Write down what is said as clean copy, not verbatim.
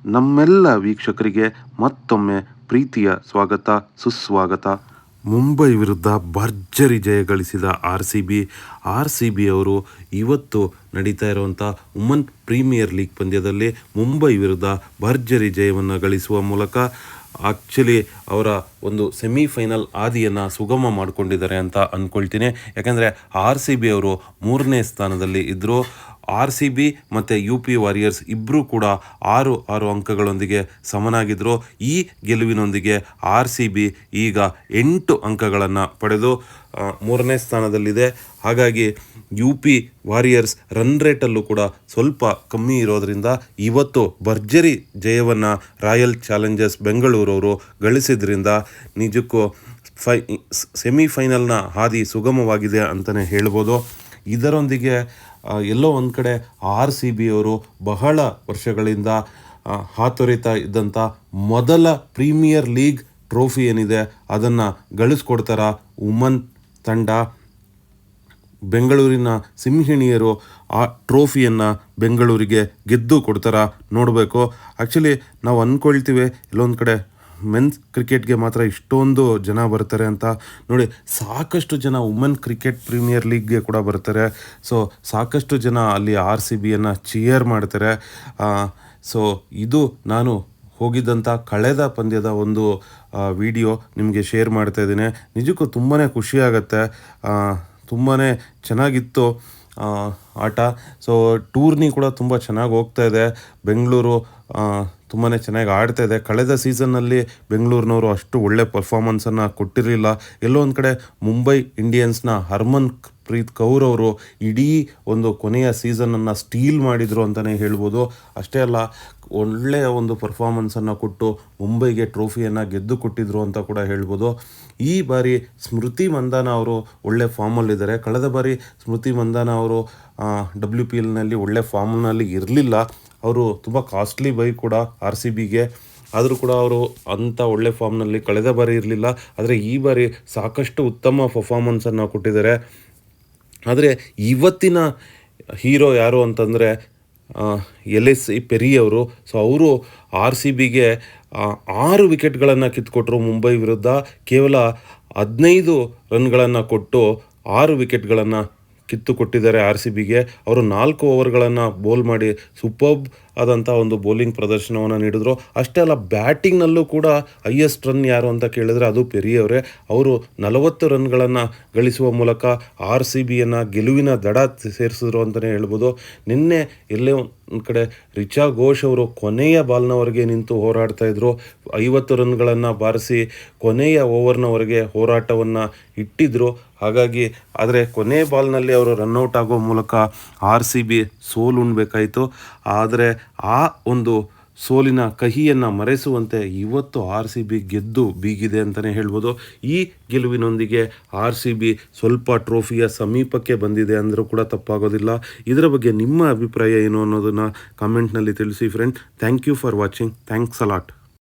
ನಮ್ಮೆಲ್ಲ ವೀಕ್ಷಕರಿಗೆ ಮತ್ತೊಮ್ಮೆ ಪ್ರೀತಿಯ ಸ್ವಾಗತ ಸುಸ್ವಾಗತ. ಮುಂಬೈ ವಿರುದ್ಧ ಭರ್ಜರಿ ಜಯ ಗಳಿಸಿದ ಆರ್ ಸಿ ಬಿ ಅವರು ಇವತ್ತು ನಡೀತಾ ಇರುವಂಥ ವುಮನ್ ಪ್ರೀಮಿಯರ್ ಲೀಗ್ ಪಂದ್ಯದಲ್ಲಿ ಮುಂಬೈ ವಿರುದ್ಧ ಭರ್ಜರಿ ಜಯವನ್ನು ಗಳಿಸುವ ಮೂಲಕ ಆ್ಯಕ್ಚುಲಿ ಅವರ ಒಂದು ಸೆಮಿಫೈನಲ್ ಹಾದಿಯನ್ನು ಸುಗಮ ಮಾಡಿಕೊಂಡಿದ್ದಾರೆ ಅಂತ ಅಂದ್ಕೊಳ್ತೀನಿ. ಯಾಕೆಂದರೆ ಆರ್ ಸಿ ಬಿ ಅವರು 3ನೇ ಸ್ಥಾನದಲ್ಲಿ ಇದ್ದರು. ಆರ್ ಸಿ ಬಿ ಮತ್ತು ಯು ಪಿ ವಾರಿಯರ್ಸ್ ಇಬ್ಬರೂ ಕೂಡ 6 ಅಂಕಗಳೊಂದಿಗೆ ಸಮನಾಗಿದ್ದರು. ಈ ಗೆಲುವಿನೊಂದಿಗೆ ಆರ್ ಸಿ ಬಿ ಈಗ 8 ಅಂಕಗಳನ್ನು ಪಡೆದು 3ನೇ ಸ್ಥಾನದಲ್ಲಿದೆ. ಹಾಗಾಗಿ ಯು ಪಿ ವಾರಿಯರ್ಸ್ ರನ್ ರೇಟಲ್ಲೂ ಕೂಡ ಸ್ವಲ್ಪ ಕಮ್ಮಿ ಇರೋದರಿಂದ ಇವತ್ತು ಭರ್ಜರಿ ಜಯವನ್ನು ರಾಯಲ್ ಚಾಲೆಂಜರ್ಸ್ ಬೆಂಗಳೂರವರು ಗಳಿಸಿದ್ರಿಂದ ನಿಜಕ್ಕೂ ಸೆಮಿಫೈನಲ್ನ ಹಾದಿ ಸುಗಮವಾಗಿದೆ ಅಂತಲೇ ಹೇಳ್ಬೋದು. ಇದರೊಂದಿಗೆ ಎಲ್ಲೋ ಒಂದು ಕಡೆ ಆರ್ ಸಿ ಬಿ ಅವರು ಬಹಳ ವರ್ಷಗಳಿಂದ ಹಾತೊರಿತಾ ಇದ್ದಂಥ ಮೊದಲ ಪ್ರೀಮಿಯರ್ ಲೀಗ್ ಟ್ರೋಫಿ ಏನಿದೆ ಅದನ್ನು ಗಳಿಸ್ಕೊಡ್ತಾರ ವುಮನ್ ತಂಡ. ಬೆಂಗಳೂರಿನ ಸಿಂಹಿಣಿಯರು ಆ ಟ್ರೋಫಿಯನ್ನು ಬೆಂಗಳೂರಿಗೆ ಗೆದ್ದು ಕೊಡ್ತಾರ ನೋಡಬೇಕು. ಆ್ಯಕ್ಚುಲಿ ನಾವು ಅಂದ್ಕೊಳ್ತೀವಿ ಎಲ್ಲೊಂದು ಕಡೆ ಮೆನ್ಸ್ ಕ್ರಿಕೆಟ್ಗೆ ಮಾತ್ರ ಇಷ್ಟೊಂದು ಜನ ಬರ್ತಾರೆ ಅಂತ. ನೋಡಿ, ಸಾಕಷ್ಟು ಜನ ವುಮೆನ್ ಕ್ರಿಕೆಟ್ ಪ್ರೀಮಿಯರ್ ಲೀಗ್ಗೆ ಕೂಡ ಬರ್ತಾರೆ. ಸೊ ಸಾಕಷ್ಟು ಜನ ಅಲ್ಲಿ ಆರ್ ಸಿ ಬಿಯನ್ನು ಚಿಯರ್ ಮಾಡ್ತಾರೆ. ಸೊ ಇದು ನಾನು ಹೋಗಿದ್ದಂಥ ಕಳೆದ ಪಂದ್ಯದ ಒಂದು ವಿಡಿಯೋ ನಿಮಗೆ ಶೇರ್ ಮಾಡ್ತಾ ಇದ್ದೀನಿ. ನಿಜಕ್ಕೂ ತುಂಬಾ ಖುಷಿಯಾಗತ್ತೆ. ತುಂಬಾ ಚೆನ್ನಾಗಿತ್ತು ಆಟ. ಸೊ ಟೂರ್ನಿ ಕೂಡ ತುಂಬ ಚೆನ್ನಾಗಿ ಹೋಗ್ತಾ ಇದೆ. ಬೆಂಗಳೂರು ತುಂಬಾ ಚೆನ್ನಾಗಿ ಆಡ್ತಾ ಇದೆ. ಕಳೆದ ಸೀಸನ್ನಲ್ಲಿ ಬೆಂಗಳೂರಿನವರು ಅಷ್ಟು ಒಳ್ಳೆ ಪರ್ಫಾರ್ಮೆನ್ಸನ್ನು ಕೊಟ್ಟಿರಲಿಲ್ಲ. ಎಲ್ಲೋ ಒಂದು ಕಡೆ ಮುಂಬೈ ಇಂಡಿಯನ್ಸ್ನ ಹರ್ಮನ್ ಪ್ರೀತ್ ಕೌರ್ ಅವರು ಇಡೀ ಒಂದು ಕೊನೆಯ ಸೀಸನನ್ನು ಸ್ಟೀಲ್ ಮಾಡಿದರು ಅಂತಲೇ ಹೇಳ್ಬೋದು. ಅಷ್ಟೇ ಅಲ್ಲ, ಒಳ್ಳೆಯ ಒಂದು ಪರ್ಫಾರ್ಮೆನ್ಸನ್ನು ಕೊಟ್ಟು ಮುಂಬೈಗೆ ಟ್ರೋಫಿಯನ್ನು ಗೆದ್ದು ಕೊಟ್ಟಿದ್ರು ಅಂತ ಕೂಡ ಹೇಳ್ಬೋದು. ಈ ಬಾರಿ ಸ್ಮೃತಿ ಮಂದಾನ ಅವರು ಒಳ್ಳೆ ಫಾರ್ಮಲ್ಲಿದ್ದಾರೆ. ಕಳೆದ ಬಾರಿ ಸ್ಮೃತಿ ಮಂದಾನ ಅವರು WPLನಲ್ಲಿ ಒಳ್ಳೆ ಫಾರ್ಮ್ನಲ್ಲಿ ಇರಲಿಲ್ಲ. ಅವರು ತುಂಬ ಕಾಸ್ಟ್ಲಿ ಬೈ ಕೂಡ ಆರ್ ಸಿ ಬಿಗೆ. ಆದರೂ ಕೂಡ ಅವರು ಅಂಥ ಒಳ್ಳೆ ಫಾರ್ಮ್ನಲ್ಲಿ ಕಳೆದ ಬಾರಿ ಇರಲಿಲ್ಲ. ಆದರೆ ಈ ಬಾರಿ ಸಾಕಷ್ಟು ಉತ್ತಮ ಪರ್ಫಾರ್ಮೆನ್ಸನ್ನು ಕೊಟ್ಟಿದ್ದಾರೆ. ಆದರೆ ಇವತ್ತಿನ ಹೀರೋ ಯಾರು ಅಂತಂದರೆ LSE ಪೆರಿ ಅವರು. ಸೊ ಅವರು ಆರ್ ಸಿ ಬಿಗೆ 6 ವಿಕೆಟ್ಗಳನ್ನು ಕಿತ್ಕೊಟ್ರು ಮುಂಬೈ ವಿರುದ್ಧ. ಕೇವಲ 15 ರನ್ಗಳನ್ನು ಕೊಟ್ಟು 6 ವಿಕೆಟ್ಗಳನ್ನು ಕಿತ್ತು ಕೊಟ್ಟಿದ್ದಾರೆ ಆರ್ ಸಿ ಬಿಗೆ. ಅವರು 4 ಓವರ್ಗಳನ್ನು ಬೌಲ್ ಮಾಡಿ ಸೂಪರ್ಬ್ ಆದಂಥ ಒಂದು ಬೌಲಿಂಗ್ ಪ್ರದರ್ಶನವನ್ನು ನೀಡಿದ್ರು. ಅಷ್ಟೇ ಅಲ್ಲ, ಬ್ಯಾಟಿಂಗ್ನಲ್ಲೂ ಕೂಡ ಹೈಯೆಸ್ಟ್ ರನ್ ಯಾರು ಅಂತ ಕೇಳಿದ್ರೆ ಅದು ಪೆರಿ ಅವರೇ. ಅವರು 40 ರನ್ಗಳನ್ನು ಗಳಿಸುವ ಮೂಲಕ ಆರ್ ಸಿ ಬಿಯನ್ನು ಗೆಲುವಿನ ದಡ ಸೇರಿಸಿದ್ರು ಅಂತಲೇ ಹೇಳ್ಬೋದು. ನಿನ್ನೆ ಎಲ್ಲೇ ಒಂದು ಕಡೆ ರಿಚಾ ಘೋಷ್ ಅವರು ಕೊನೆಯ ಬಾಲ್ನವರೆಗೆ ನಿಂತು ಹೋರಾಡ್ತಾಯಿದ್ರು. 50 ರನ್ಗಳನ್ನು ಬಾರಿಸಿ ಕೊನೆಯ ಓವರ್ನವರೆಗೆ ಹೋರಾಟವನ್ನು ಇಟ್ಟಿದ್ದರು. ಹಾಗಾಗಿ ಆದರೆ ಕೊನೆ ಬಾಲ್ನಲ್ಲಿ ಅವರು ರನ್ಔಟ್ ಆಗೋ ಮೂಲಕ ಆರ್ ಸಿ ಬಿ ಸೋಲುಣ್ಬೇಕಾಯಿತು. ಆದರೆ ಆ ಒಂದು ಸೋಲಿನ ಕಹಿಯನ್ನು ಮರೆಸುವಂತೆ ಇವತ್ತು ಆರ್ ಸಿ ಬಿ ಗೆದ್ದು ಬೀಗಿದೆ ಅಂತಲೇ ಹೇಳ್ಬೋದು. ಈ ಗೆಲುವಿನೊಂದಿಗೆ ಆರ್ ಸಿ ಬಿ ಸ್ವಲ್ಪ ಟ್ರೋಫಿಯ ಸಮೀಪಕ್ಕೆ ಬಂದಿದೆ ಅಂದರೂ ಕೂಡ ತಪ್ಪಾಗೋದಿಲ್ಲ. ಇದರ ಬಗ್ಗೆ ನಿಮ್ಮ ಅಭಿಪ್ರಾಯ ಏನು ಅನ್ನೋದನ್ನು ಕಮೆಂಟ್ನಲ್ಲಿ ತಿಳಿಸಿ friend. Thank you for watching. Thanks a lot.